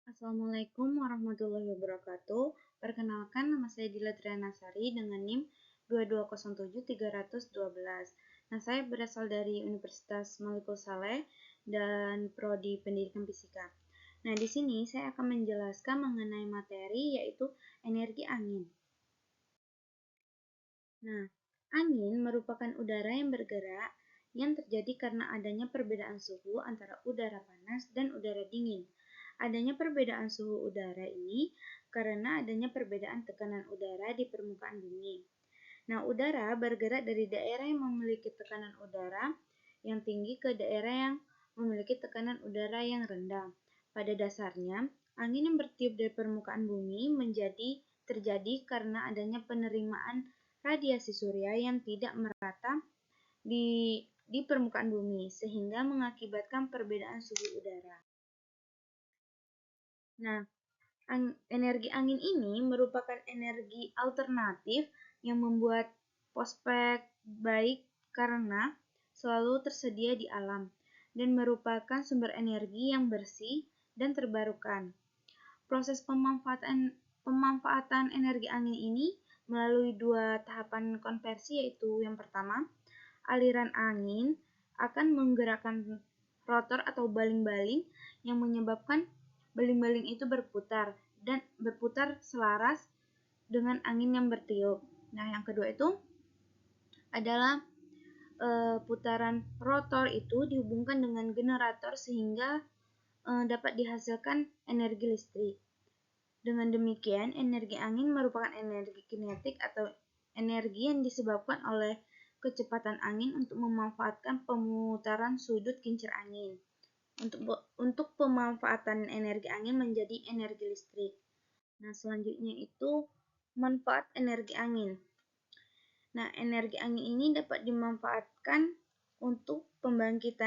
Assalamualaikum warahmatullahi wabarakatuh. Perkenalkan, nama saya Dila Trianasari dengan NIM 2207312. Nah, saya berasal dari Universitas Malikul Saleh dan Prodi Pendidikan Fisika. Nah, di sini saya akan menjelaskan mengenai materi yaitu energi angin. Nah, angin merupakan udara yang bergerak yang terjadi karena adanya perbedaan suhu antara udara panas dan udara dingin. Adanya perbedaan suhu udara ini karena adanya perbedaan tekanan udara di permukaan bumi. Nah, udara bergerak dari daerah yang memiliki tekanan udara yang tinggi ke daerah yang memiliki tekanan udara yang rendah. Pada dasarnya, angin yang bertiup dari permukaan bumi terjadi karena adanya penerimaan radiasi surya yang tidak merata di permukaan bumi, sehingga mengakibatkan perbedaan suhu udara. Nah, energi angin ini merupakan energi alternatif yang membuat prospek baik karena selalu tersedia di alam dan merupakan sumber energi yang bersih dan terbarukan. Proses pemanfaatan energi angin ini melalui dua tahapan konversi, yaitu yang pertama, aliran angin akan menggerakkan rotor atau baling-baling yang menyebabkan baling-baling itu berputar selaras dengan angin yang bertiup. Nah, yang kedua itu adalah putaran rotor itu dihubungkan dengan generator sehingga dapat dihasilkan energi listrik. Dengan demikian, energi angin merupakan energi kinetik atau energi yang disebabkan oleh kecepatan angin untuk memanfaatkan pemutaran sudut kincir angin. Untuk pemanfaatan energi angin menjadi energi listrik. Nah, selanjutnya itu manfaat energi angin. Nah, energi angin ini dapat dimanfaatkan untuk pembangkit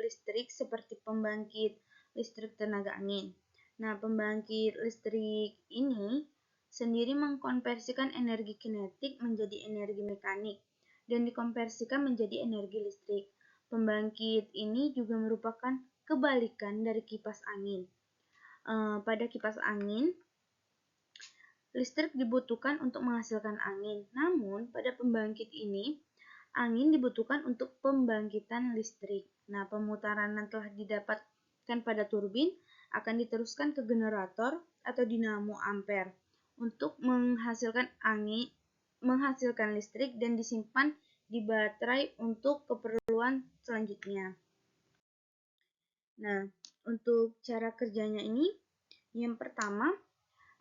listrik seperti pembangkit listrik tenaga angin. Nah, pembangkit listrik ini sendiri mengkonversikan energi kinetik menjadi energi mekanik dan dikonversikan menjadi energi listrik. Pembangkit ini juga merupakan kebalikan dari kipas angin. Pada kipas angin, listrik dibutuhkan untuk menghasilkan angin. Namun, pada pembangkit ini, angin dibutuhkan untuk pembangkitan listrik. Nah, pemutaran yang telah didapatkan pada turbin akan diteruskan ke generator atau dinamo ampere untuk menghasilkan listrik dan disimpan di baterai untuk keperluan selanjutnya. Nah, untuk cara kerjanya ini, yang pertama,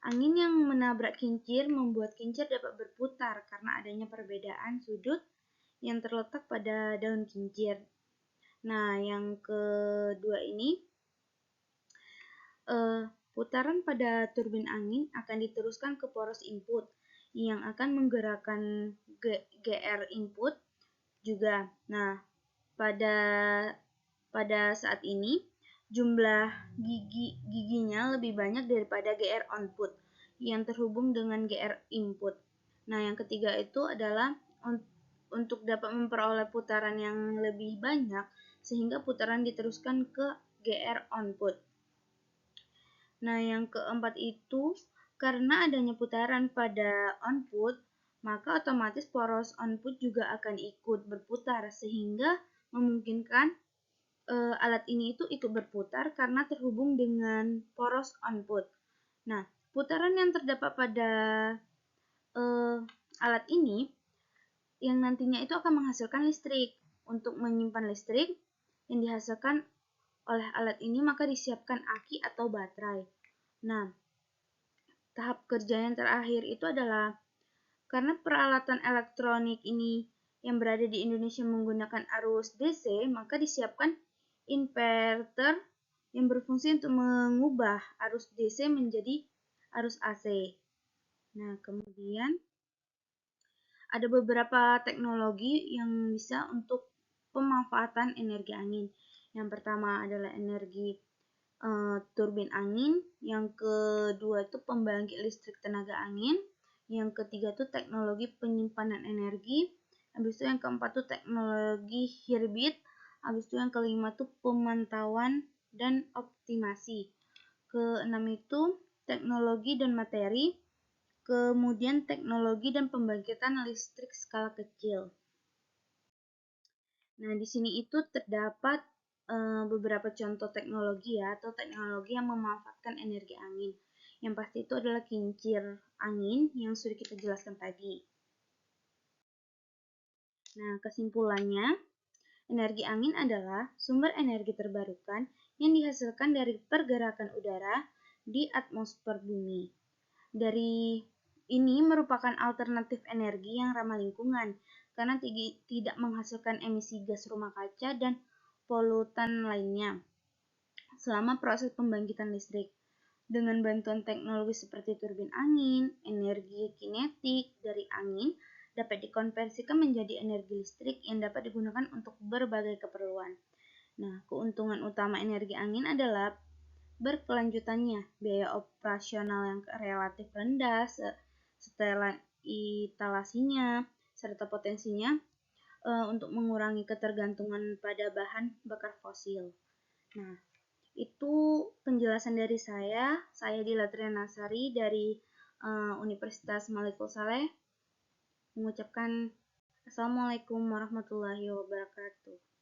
angin yang menabrak kincir membuat kincir dapat berputar karena adanya perbedaan sudut yang terletak pada daun kincir. Nah, yang kedua ini, putaran pada turbin angin akan diteruskan ke poros input yang akan menggerakkan GR input juga. Nah, pada saat ini jumlah giginya lebih banyak daripada GR output yang terhubung dengan GR input. Nah, yang ketiga itu adalah untuk dapat memperoleh putaran yang lebih banyak sehingga putaran diteruskan ke GR output. Nah, yang keempat itu karena adanya putaran pada output, maka otomatis poros output juga akan ikut berputar sehingga memungkinkan alat ini itu ikut berputar karena terhubung dengan poros output. Nah, putaran yang terdapat pada alat ini yang nantinya itu akan menghasilkan listrik. Untuk menyimpan listrik yang dihasilkan oleh alat ini maka disiapkan aki atau baterai. Nah, tahap kerja yang terakhir itu adalah karena peralatan elektronik ini yang berada di Indonesia menggunakan arus DC, maka disiapkan inverter yang berfungsi untuk mengubah arus DC menjadi arus AC. Nah, kemudian ada beberapa teknologi yang bisa untuk pemanfaatan energi angin. Yang pertama adalah energi turbin angin, yang kedua itu pembangkit listrik tenaga angin, yang ketiga itu teknologi penyimpanan energi, habis itu yang keempat itu teknologi Hirbit, habis itu yang kelima itu pemantauan dan optimasi. Keenam itu teknologi dan materi, kemudian teknologi dan pembangkitan listrik skala kecil. Nah, di sini itu terdapat beberapa contoh teknologi ya, atau teknologi yang memanfaatkan energi angin. Yang pasti itu adalah kincir angin yang sudah kita jelaskan tadi. Nah, kesimpulannya, energi angin adalah sumber energi terbarukan yang dihasilkan dari pergerakan udara di atmosfer bumi. Dari ini merupakan alternatif energi yang ramah lingkungan karena tidak menghasilkan emisi gas rumah kaca dan polutan lainnya selama proses pembangkitan listrik. Dengan bantuan teknologi seperti turbin angin, energi kinetik dari angin dapat dikonversikan menjadi energi listrik yang dapat digunakan untuk berbagai keperluan. Nah, keuntungan utama energi angin adalah berkelanjutannya, biaya operasional yang relatif rendah setelah instalasinya, serta potensinya untuk mengurangi ketergantungan pada bahan bakar fosil. Nah, itu penjelasan dari saya. Saya Dila Trianasari dari Universitas Malikul Saleh mengucapkan Assalamualaikum warahmatullahi wabarakatuh.